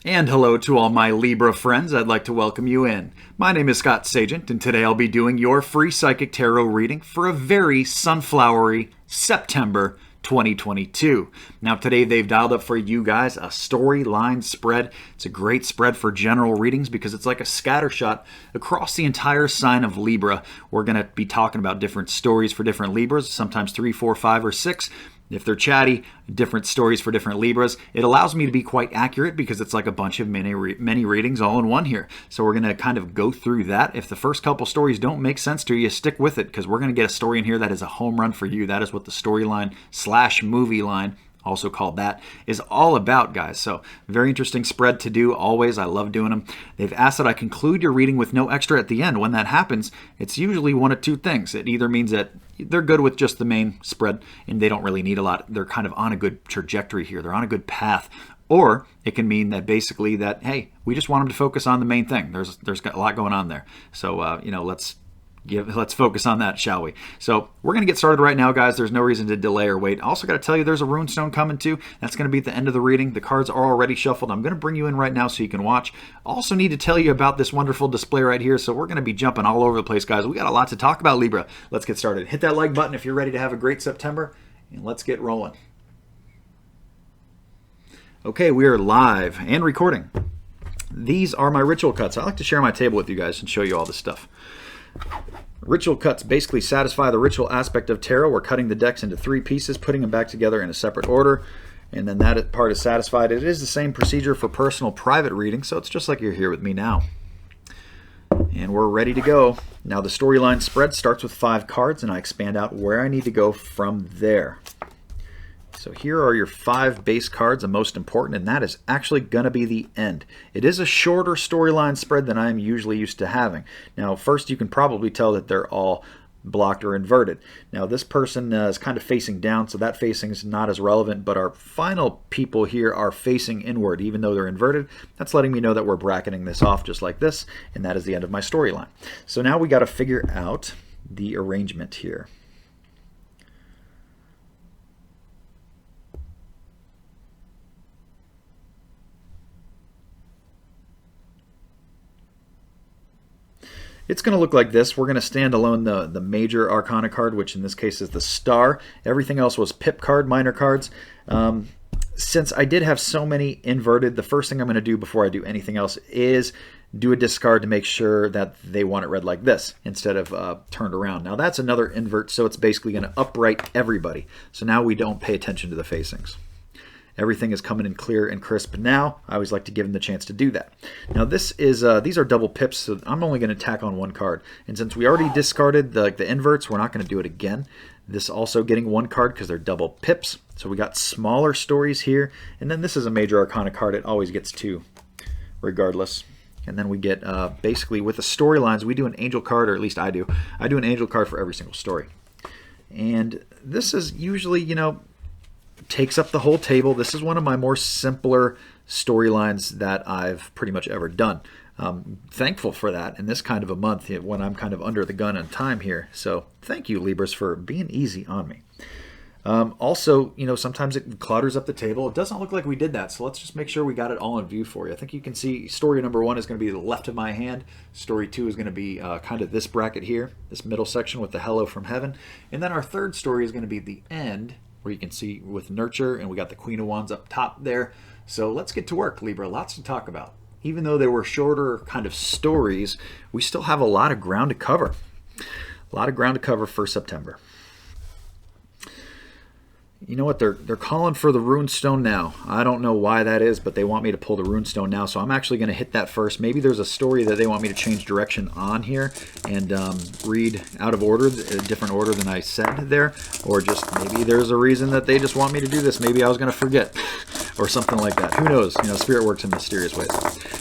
And hello to all my Libra friends. I'd like to welcome you in. My name is Scott Sagent, and today I'll be doing your free psychic tarot reading for a very sunflowery September 2022. Now today they've dialed up for you guys a storyline spread. It's a great spread for general readings because it's like a scatter shot across the entire sign of Libra. We're going to be talking about different stories for different Libras, sometimes 3, 4, 5, or 6. If they're chatty, different stories for different Libras. It allows me to be quite accurate because it's like a bunch of mini readings all in one here. So we're going to kind of go through that. If the first couple stories don't make sense to you, stick with it because we're going to get a story in here that is a home run for you. That is what the storyline / movie line, also called that, is all about, guys. So very interesting spread to do always. I love doing them. They've asked that I conclude your reading with no extra at the end. When that happens, it's usually one of two things. It either means that they're good with just the main spread and they don't really need a lot. They're kind of on a good trajectory here. They're on a good path. Or it can mean that basically that, hey, we just want them to focus on the main thing. There's got a lot going on there. So, let's focus on that, shall we? So we're going to get started right now, guys. There's no reason to delay or wait. I also got to tell you there's a runestone coming too. That's going to be at the end of the reading. The cards are already shuffled. I'm going to bring you in right now so you can watch. Also need to tell you about this wonderful display right here. So we're going to be jumping all over the place, guys. We got a lot to talk about, Libra. Let's get started. Hit that like button if you're ready to have a great September, and let's get rolling. Okay, we are live and recording. These are my ritual cuts. I like to share my table with you guys and show you all this stuff. Ritual cuts basically satisfy the ritual aspect of tarot. We're cutting the decks into 3 pieces, putting them back together in a separate order, and then that part is satisfied. It is the same procedure for personal private reading, so it's just like you're here with me now. And we're ready to go. Now the storyline spread starts with 5 cards, and I expand out where I need to go from there. So here are your 5 base cards, the most important, and that is actually going to be the end. It is a shorter storyline spread than I'm usually used to having. Now, first you can probably tell that they're all blocked or inverted. Now, this person is kind of facing down, so that facing is not as relevant, but our final people here are facing inward, even though they're inverted. That's letting me know that we're bracketing this off just like this, and that is the end of my storyline. So now we got to figure out the arrangement here. It's going to look like this. We're going to stand alone the major arcana card, which in this case is the star. Everything else was pip card, minor cards. Since I did have so many inverted, the first thing I'm going to do before I do anything else is do a discard to make sure that they want it read like this instead of turned around. Now that's another invert, so it's basically going to upright everybody. So now we don't pay attention to the facings. Everything is coming in clear and crisp now. I always like to give them the chance to do that. Now this is these are double pips, so I'm only going to tack on 1 card. And since we already discarded the inverts, we're not going to do it again. This also getting 1 card because they're double pips. So we got smaller stories here. And then this is a major arcana card. It always gets 2 regardless. And then we get basically with the storylines, we do an angel card, or at least I do. I do an angel card for every single story. And this is usually, takes up the whole table. This is one of my more simpler storylines that I've pretty much ever done. Thankful for that in this kind of a month when I'm kind of under the gun on time here. So thank you, Libras, for being easy on me. Also, sometimes it clutters up the table. It doesn't look like we did that, so let's just make sure we got it all in view for you. I think you can see story number 1 is going to be the left of my hand. Story 2 is going to be kind of this bracket here, this middle section with the hello from heaven. And then our third story is going to be the end, where you can see with nurture, and we got the Queen of Wands up top there. So let's get to work, Libra. Lots to talk about. Even though they were shorter kind of stories, we still have a lot of ground to cover. A lot of ground to cover for September. You know what? They're calling for the runestone now. I don't know why that is, but they want me to pull the runestone now. So I'm actually going to hit that first. Maybe there's a story that they want me to change direction on here and read out of order, a different order than I said there. Or just maybe there's a reason that they just want me to do this. Maybe I was going to forget or something like that. Who knows? Spirit works in mysterious ways.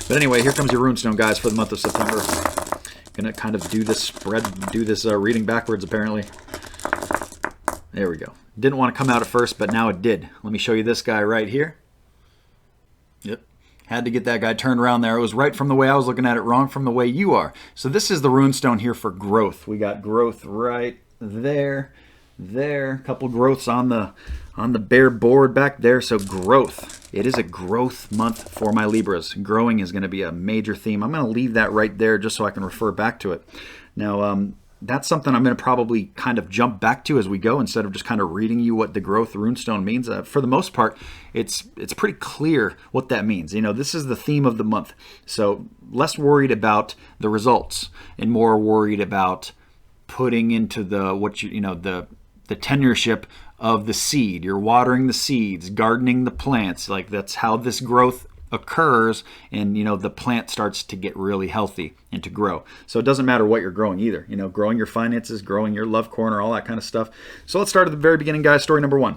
But anyway, here comes your runestone, guys, for the month of September. Going to kind of do this spread, do this reading backwards, apparently. There we go. Didn't want to come out at first, but now it did. Let me show you this guy right here. Yep. Had to get that guy turned around there. It was right from the way I was looking at it, wrong from the way you are. So this is the runestone here for growth. We got growth right there, a couple growths on on the bare board back there. So growth. It is a growth month for my Libras. Growing is going to be a major theme. I'm going to leave that right there just so I can refer back to it. Now, that's something I'm going to probably kind of jump back to as we go instead of just kind of reading you what the growth runestone means. For the most part, it's pretty clear what that means. This is the theme of the month. So less worried about the results and more worried about putting into the tenureship of the seed. You're watering the seeds, gardening the plants. Like that's how this growth occurs, and the plant starts to get really healthy and to grow. So it doesn't matter what you're growing either. Growing your finances, growing your love corner, all that kind of stuff. So let's start at the very beginning, guys. Story number 1.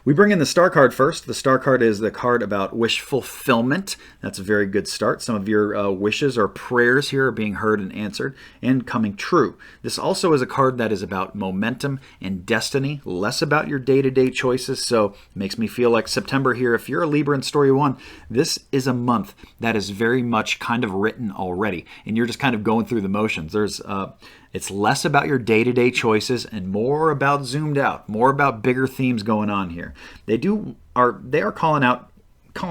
We bring in the star card first. The star card is the card about wish fulfillment. That's a very good start. Some of your wishes or prayers here are being heard and answered and coming true. This also is a card that is about momentum and destiny, less about your day-to-day choices. So it makes me feel like September here. If you're a Libra in story 1, this is a month that is very much kind of written already, and you're just kind of going through the motions. It's less about your day-to-day choices and more about zoomed out, more about bigger themes going on here. They are calling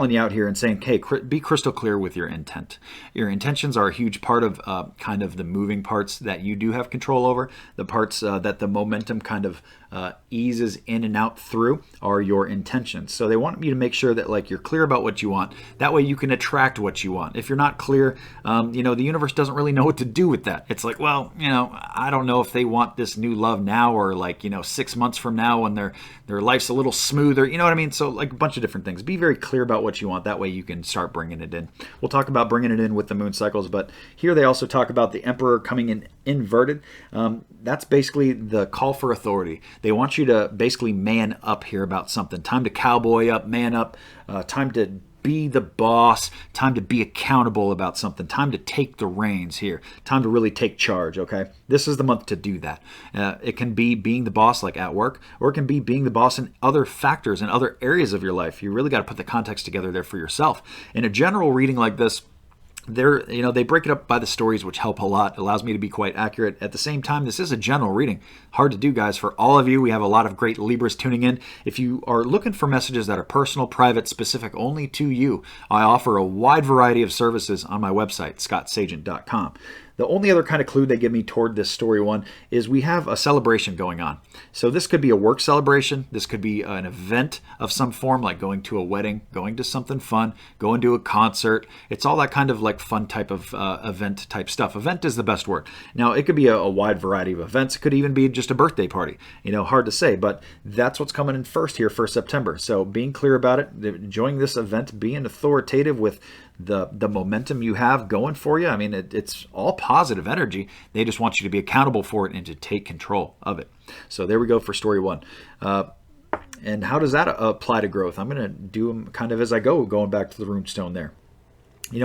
you out here and saying, hey, be crystal clear with your intent. Your intentions are a huge part of kind of the moving parts that you do have control over. The parts that the momentum kind of eases in and out through are your intentions. So they want you to make sure that like you're clear about what you want. That way you can attract what you want. If you're not clear, the universe doesn't really know what to do with that. It's like, well, I don't know if they want this new love now or like 6 months from now when their life's a little smoother. You know what I mean? So like a bunch of different things. Be very clear about what you want. That way you can start bringing it in. We'll talk about bringing it in with the moon cycles, but here they also talk about the Emperor coming in inverted. That's basically the call for authority. They want you to basically man up here about something. Time to cowboy up, man up, time to be the boss, time to be accountable about something, time to take the reins here, time to really take charge, okay? This is the month to do that. It can be being the boss like at work, or it can be being the boss in other factors and other areas of your life. You really got to put the context together there for yourself. In a general reading like this, they break it up by the stories, which help a lot. It allows me to be quite accurate. At the same time, this is a general reading. Hard to do, guys. For all of you, we have a lot of great Libras tuning in. If you are looking for messages that are personal, private, specific only to you, I offer a wide variety of services on my website, scottsagent.com. The only other kind of clue they give me toward this story 1 is we have a celebration going on. So this could be a work celebration. This could be an event of some form, like going to a wedding, going to something fun, going to a concert. It's all that kind of like fun type of event type stuff. Event is the best word. Now, it could be a wide variety of events. It could even be just a birthday party. Hard to say, but that's what's coming in first here for September. So being clear about it, enjoying this event, being authoritative with the momentum you have going for you. I mean, it's all positive energy. They just want you to be accountable for it and to take control of it. So there we go for story 1. And how does that apply to growth? I'm going to do them kind of as I go, going back to the runestone there.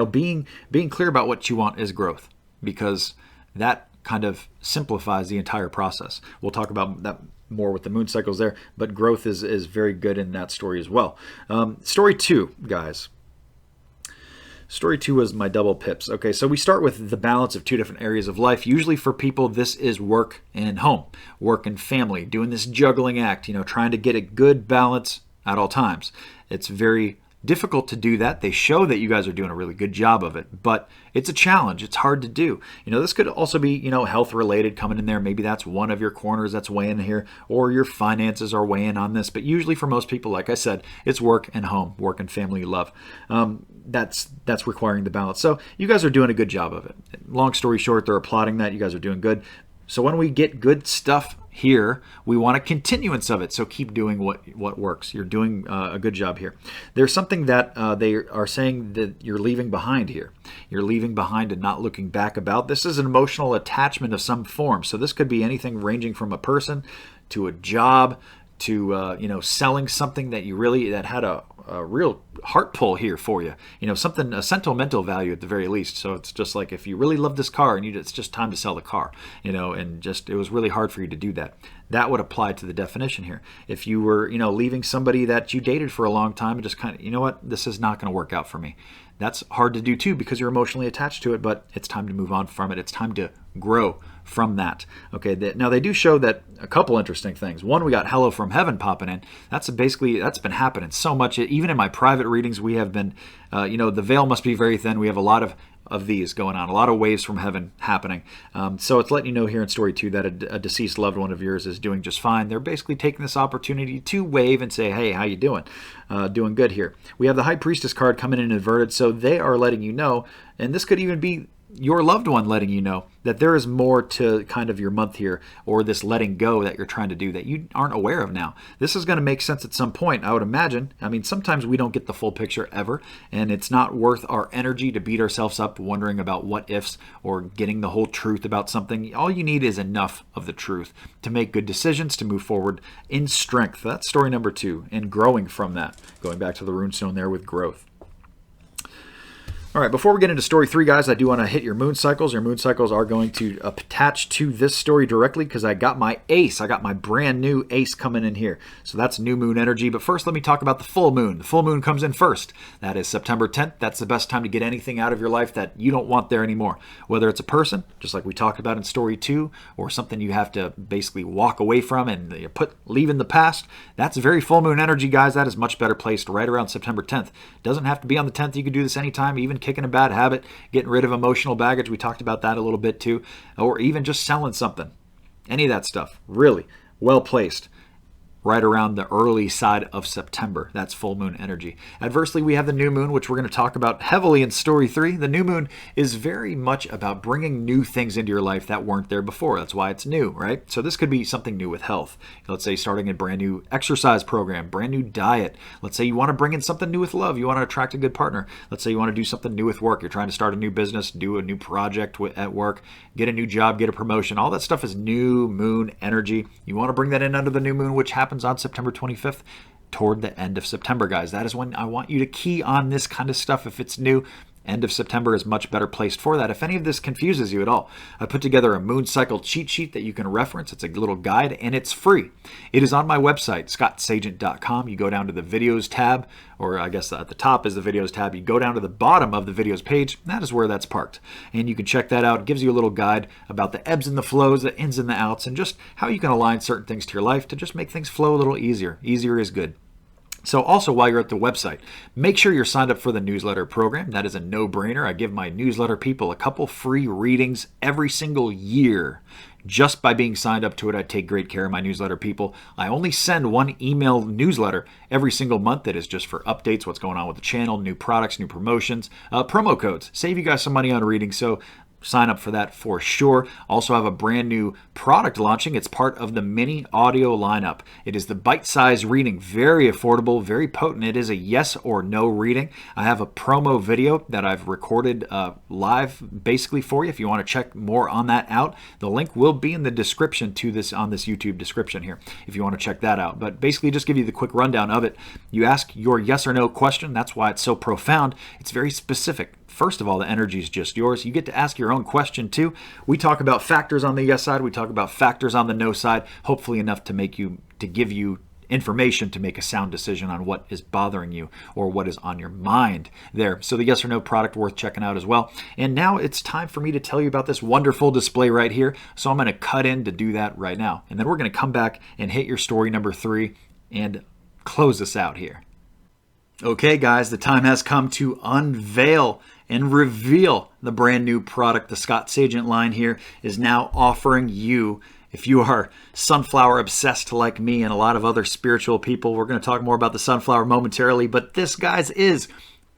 Being clear about what you want is growth, because that kind of simplifies the entire process. We'll talk about that more with the moon cycles there, but growth is very good in that story as well. Story 2, guys. Story 2 was my double pips. Okay, so we start with the balance of 2 different areas of life. Usually for people, this is work and home, work and family, doing this juggling act, trying to get a good balance at all times. It's very difficult to do that. They show that you guys are doing a really good job of it, but it's a challenge. It's hard to do. This could also be, health related coming in there. Maybe that's one of your corners that's weighing here, or your finances are weighing on this. But usually for most people, like I said, it's work and home, work and family love. That's requiring the balance. So you guys are doing a good job of it. Long story short, they're applauding that. You guys are doing good. So when we get good stuff here, we want a continuance of it. So keep doing what works. You're doing a good job here. There's something that they are saying that you're leaving behind here. You're leaving behind and not looking back about. This is an emotional attachment of some form. So this could be anything ranging from a person to a job to selling something that had a real heart pull here for you. Something, a sentimental value at the very least. So it's just like if you really love this car and it's just time to sell the car, and just it was really hard for you to do that. That would apply to the definition here. If you were, leaving somebody that you dated for a long time and just kind of, this is not going to work out for me. That's hard to do too because you're emotionally attached to it, but it's time to move on from it. It's time to grow from that. Okay, now they do show that a couple interesting things. One, we got Hello from Heaven popping in. That's been happening so much. Even in my private readings, we have been, the veil must be very thin. We have a lot of these going on, a lot of waves from heaven happening. So it's letting you know here in story 2 that a deceased loved one of yours is doing just fine. They're basically taking this opportunity to wave and say, hey, how you doing? Doing good here. We have the High Priestess card coming in inverted, so they are letting you know, and this could even be your loved one letting you know that there is more to kind of your month here, or this letting go that you're trying to do that you aren't aware of now. This is going to make sense at some point, I would imagine. I mean, sometimes we don't get the full picture ever, and it's not worth our energy to beat ourselves up wondering about what ifs or getting the whole truth about something. All you need is enough of the truth to make good decisions, to move forward in strength. That's story number 2, and growing from that. Going back to the runestone there with growth. All right, before we get into story 3, guys, I do want to hit your moon cycles. Your moon cycles are going to attach to this story directly because I got my ace. I got my brand new ace coming in here. So that's new moon energy. But first, let me talk about the full moon. The full moon comes in first. That is September 10th. That's the best time to get anything out of your life that you don't want there anymore. Whether it's a person, just like we talked about in story 2, or something you have to basically walk away from and leave in the past. That's very full moon energy, guys. That is much better placed right around September 10th. Doesn't have to be on the 10th. You can do this anytime, even kicking a bad habit, getting rid of emotional baggage. We talked about that a little bit too, or even just selling something. Any of that stuff, really well placed right around the early side of September. That's full moon energy. Adversely, we have the new moon, which we're going to talk about heavily in story 3. The new moon is very much about bringing new things into your life that weren't there before. That's why it's new, right? So this could be something new with health. Let's say starting a brand new exercise program, brand new diet. Let's say you want to bring in something new with love. You want to attract a good partner. Let's say you want to do something new with work. You're trying to start a new business, do a new project at work, get a new job, get a promotion. All that stuff is new moon energy. You want to bring that in under the new moon, which happens on September 25th, toward the end of September, guys. That is when I want you to key on this kind of stuff if it's new. End of September is much better placed for that. If any of this confuses you at all, I put together a moon cycle cheat sheet that you can reference. It's a little guide, and it's free. It is on my website, scottsagent.com. You go down to the videos tab, or I guess at the top is the videos tab. You go down to the bottom of the videos page. That is where that's parked. And you can check that out. It gives you a little guide about the ebbs and the flows, the ins and the outs, and just how you can align certain things to your life to just make things flow a little easier. Easier is good. So also, while you're at the website, make sure you're signed up for the newsletter program. That is a no-brainer. I give my newsletter people a couple free readings every single year. Just by being signed up to it, I take great care of my newsletter people. I only send one email newsletter every single month that is just for updates, what's going on with the channel, new products, new promotions, promo codes. Save you guys some money on reading. So sign up for that for sure. Also have a brand new product launching. It's part of the mini audio lineup. It is the bite-sized reading, very affordable, very potent. It is a yes or no reading. I have a promo video that I've recorded live basically for you. If you want to check more on that out, the link will be in the description to this on this YouTube description here if you want to check that out. But basically just give you the quick rundown of it. You ask your yes or no question. That's why it's so profound. It's very specific. First of all, the energy is just yours. You get to ask your own question too. We talk about factors on the yes side. We talk about factors on the no side, hopefully enough to give you information to make a sound decision on what is bothering you or what is on your mind there. So the yes or no product worth checking out as well. And now it's time for me to tell you about this wonderful display right here. So I'm going to cut in to do that right now. And then we're going to come back and hit your story number 3 and close this out here. Okay, guys, the time has come to unveil and reveal the brand new product. The Scott Sagent line here is now offering you, if you are sunflower obsessed like me and a lot of other spiritual people, we're going to talk more about the sunflower momentarily, but this, guys, is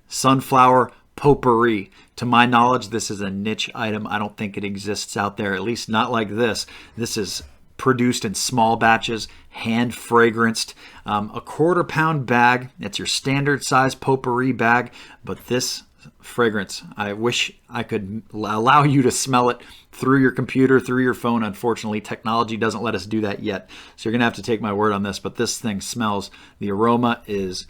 sunflower potpourri. To my knowledge, this is a niche item. I don't think it exists out there, at least not like this. This is produced in small batches, hand fragranced, a 1/4 pound bag. It's your standard size potpourri bag, but this fragrance, I wish I could allow you to smell it through your computer, through your phone. Unfortunately, technology doesn't let us do that yet. So you're going to have to take my word on this, but this thing smells. The aroma is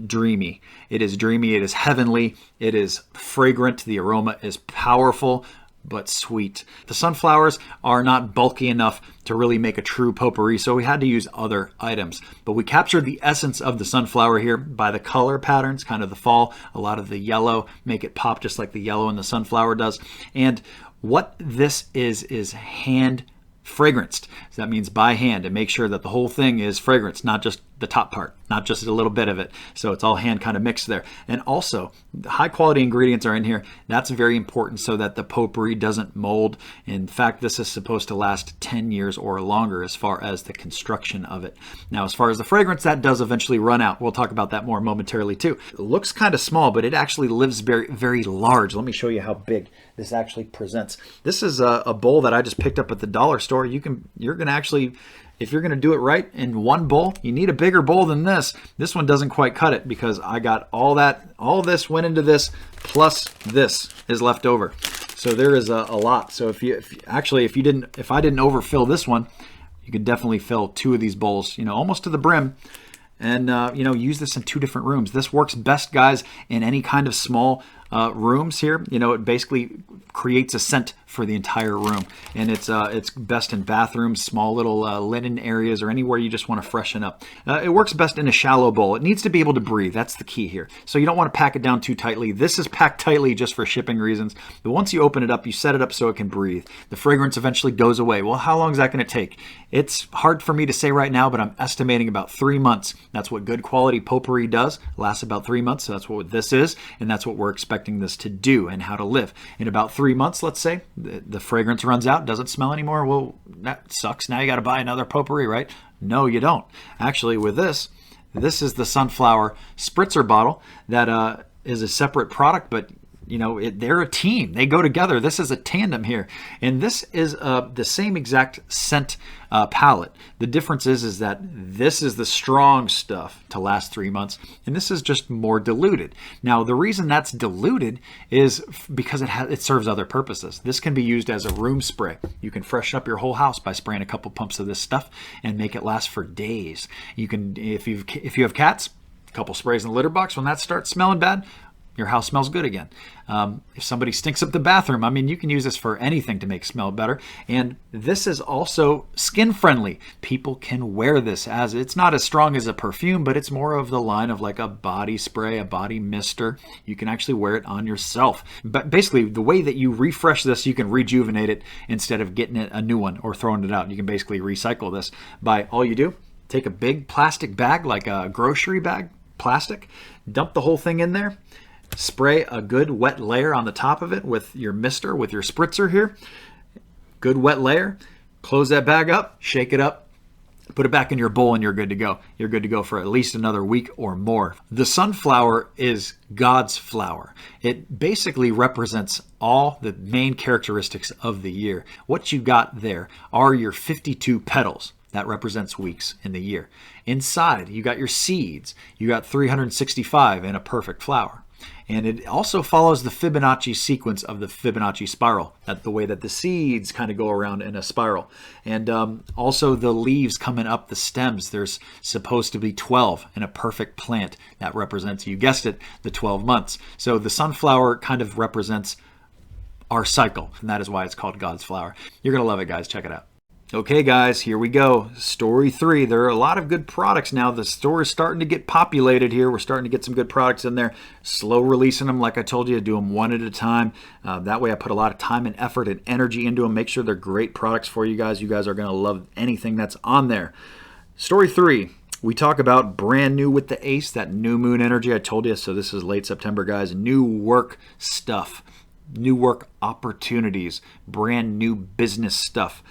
dreamy. It is dreamy. It is heavenly. It is fragrant. The aroma is powerful but sweet. The sunflowers are not bulky enough to really make a true potpourri, so we had to use other items. But we captured the essence of the sunflower here by the color patterns, kind of the fall, a lot of the yellow, make it pop just like the yellow in the sunflower does. And What this is hand fragranced. So that means by hand, and make sure that the whole thing is fragranced, not just the top part, not just a little bit of it. So it's all hand kind of mixed there. And also, high quality ingredients are in here. That's very important so that the potpourri doesn't mold. In fact, this is supposed to last 10 years or longer as far as the construction of it. Now, as far as the fragrance, that does eventually run out. We'll talk about that more momentarily too. It looks kind of small, but it actually lives very, very large. Let me show you how big this actually presents. This is a bowl that I just picked up at the dollar store. You're going to actually, if you're going to do it right in one bowl, you need a bigger bowl than this. This one doesn't quite cut it because I got all this went into this, plus this is left over. So there is a lot. So if I didn't overfill this one, you could definitely fill 2 of these bowls, almost to the brim. And, use this in 2 different rooms. This works best, guys, in any kind of small rooms here. It basically creates a scent for the entire room. And it's best in bathrooms, small little linen areas, or anywhere you just want to freshen up. It works best in a shallow bowl. It needs to be able to breathe. That's the key here. So you don't want to pack it down too tightly. This is packed tightly just for shipping reasons. But once you open it up, you set it up so it can breathe. The fragrance eventually goes away. Well, how long is that going to take? It's hard for me to say right now, but I'm estimating about 3 months. That's what good quality potpourri does. It lasts about 3 months. So that's what this is. And that's what we're expecting this to do and how to live. In about 3 months, let's say, the fragrance runs out, doesn't smell anymore. Well, that sucks. Now you got to buy another potpourri, right? No, you don't. Actually, with this is the sunflower spritzer bottle that is a separate product, but they're a team. They go together. This is a tandem here. And this is the same exact scent palette. The difference is that this is the strong stuff to last 3 months, and this is just more diluted. Now, the reason that's diluted is because it serves other purposes. This can be used as a room spray. You can freshen up your whole house by spraying a couple pumps of this stuff and make it last for days. You can, if you have cats, a couple sprays in the litter box. When that starts smelling bad, your house smells good again. If somebody stinks up the bathroom, you can use this for anything to make it smell better. And this is also skin friendly. People can wear this as, it's not as strong as a perfume, but it's more of the line of like a body spray, a body mister. You can actually wear it on yourself. But basically, the way that you refresh this, you can rejuvenate it instead of getting it a new one or throwing it out. You can basically recycle this by all you do, take a big plastic bag, like a grocery bag, plastic, dump the whole thing in there, spray a good wet layer on the top of it with your mister, with your spritzer here. Good wet layer. Close that bag up, shake it up, put it back in your bowl, and you're good to go. You're good to go for at least another week or more. The sunflower is God's flower. It basically represents all the main characteristics of the year. What you got there are your 52 petals. That represents weeks in the year. Inside, you got your seeds. You got 365 in a perfect flower. And it also follows the Fibonacci sequence of the Fibonacci spiral, the way that the seeds kind of go around in a spiral. And also the leaves coming up the stems, there's supposed to be 12 in a perfect plant. That represents, you guessed it, the 12 months. So the sunflower kind of represents our cycle, and that is why it's called God's flower. You're going to love it, guys. Check it out. Okay, guys, here we go. Story 3. There are a lot of good products now. The store is starting to get populated here. We're starting to get some good products in there. Slow releasing them, like I told you, do them one at a time. That way I put a lot of time and effort and energy into them. Make sure they're great products for you guys. You guys are going to love anything that's on there. Story 3. We talk about brand new with the ace, that new moon energy I told you. So this is late September, guys. New work stuff. New work opportunities. Brand new business stuff.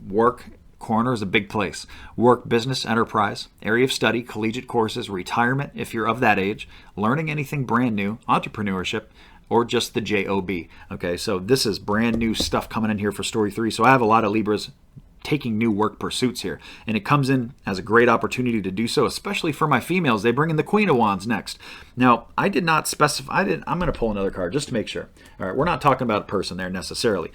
Work corner is a big place. Work, business, enterprise, area of study, collegiate courses, retirement if you're of that age, learning anything brand new, entrepreneurship, or just the job. Okay, so this is brand new stuff coming in here for Story 3. So I have a lot of Libras taking new work pursuits here, and it comes in as a great opportunity to do so, especially for my females. They bring in the Queen of Wands next. Now, I did not specify. I'm going to pull another card just to make sure. All right, we're not talking about a person there necessarily.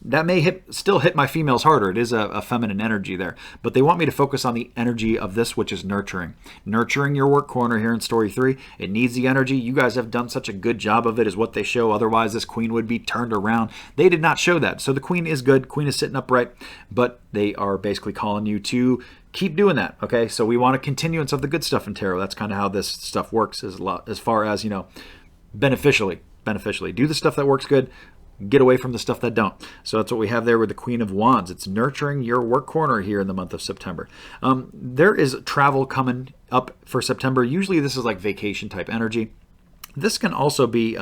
That may still hit my females harder. It is a feminine energy there. But they want me to focus on the energy of this, which is nurturing. Nurturing your work corner here in Story 3. It needs the energy. You guys have done such a good job of it is what they show. Otherwise, this queen would be turned around. They did not show that. So the queen is good. Queen is sitting upright. But they are basically calling you to keep doing that. Okay, so we want a continuance of the good stuff in tarot. That's kind of how this stuff works as far as, beneficially. Do the stuff that works good. get away from the stuff that don't. So that's what we have there with the Queen of Wands. It's nurturing your work corner here in the month of September. There is travel coming up for September. Usually this is like vacation type energy. This can also be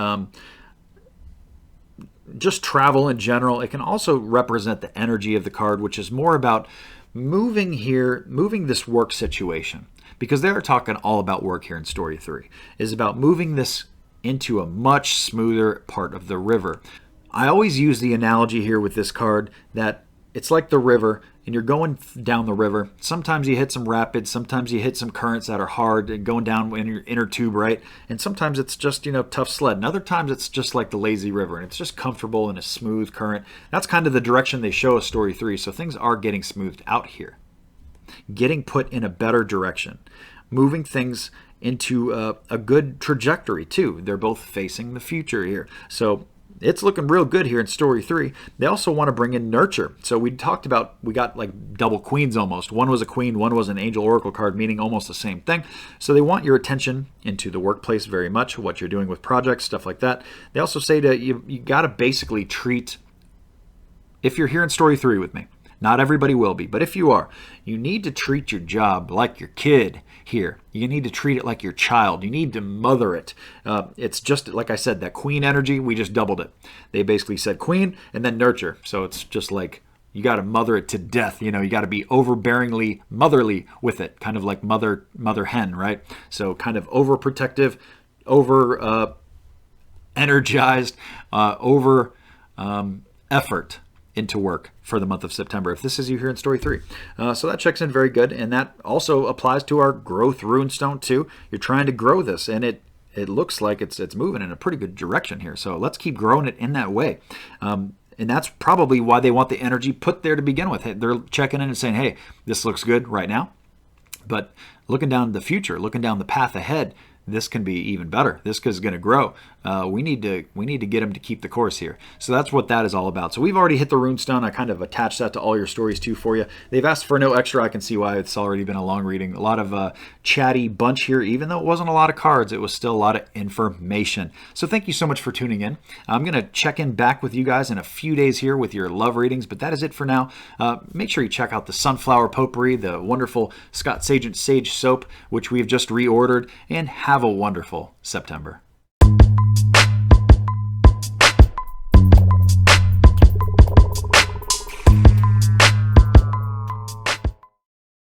just travel in general. It can also represent the energy of the card, which is more about moving this work situation. Because they're talking all about work here in Story 3. Is about moving this into a much smoother part of the river. I always use the analogy here with this card that it's like the river, and you're going down the river. Sometimes you hit some rapids, sometimes you hit some currents that are hard and going down in your inner tube, right? And sometimes it's just, tough sled. And other times it's just like the lazy river, and it's just comfortable in a smooth current. That's kind of the direction they show us Story 3. So things are getting smoothed out here. Getting put in a better direction. Moving things into a good trajectory, too. They're both facing the future here. So it's looking real good here in Story 3. They also want to bring in nurture. So we talked about, we got like double queens almost. One was a queen, one was an angel oracle card, meaning almost the same thing. So they want your attention into the workplace very much, what you're doing with projects, stuff like that. They also say that you got to basically treat, if you're here in Story 3 with me, not everybody will be, but if you are, you need to treat your job like your kid here. You need to treat it like your child. You need to mother it. It's just, like I said, that queen energy, we just doubled it. They basically said queen and then nurture. So it's just like you got to mother it to death. You got to be overbearingly motherly with it, kind of like mother hen, right? So kind of overprotective, over energized, over effort into work for the month of September, if this is you here in Story 3. So that checks in very good, and that also applies to our growth runestone too. You're trying to grow this, and it looks like it's moving in a pretty good direction here. So let's keep growing it in that way. And that's probably why they want the energy put there to begin with. They're checking in and saying, hey, this looks good right now, but looking down the future, looking down the path ahead, this can be even better. This is going to grow. We need to get them to keep the course here. So that's what that is all about. So we've already hit the runestone. I kind of attached that to all your stories too for you. They've asked for no extra. I can see why. It's already been a long reading. A lot of chatty bunch here. Even though it wasn't a lot of cards, it was still a lot of information. So thank you so much for tuning in. I'm going to check in back with you guys in a few days here with your love readings, but that is it for now. Make sure you check out the Sunflower Potpourri, the wonderful Scott Sagent Sage Soap, which we've just reordered, and have a wonderful September.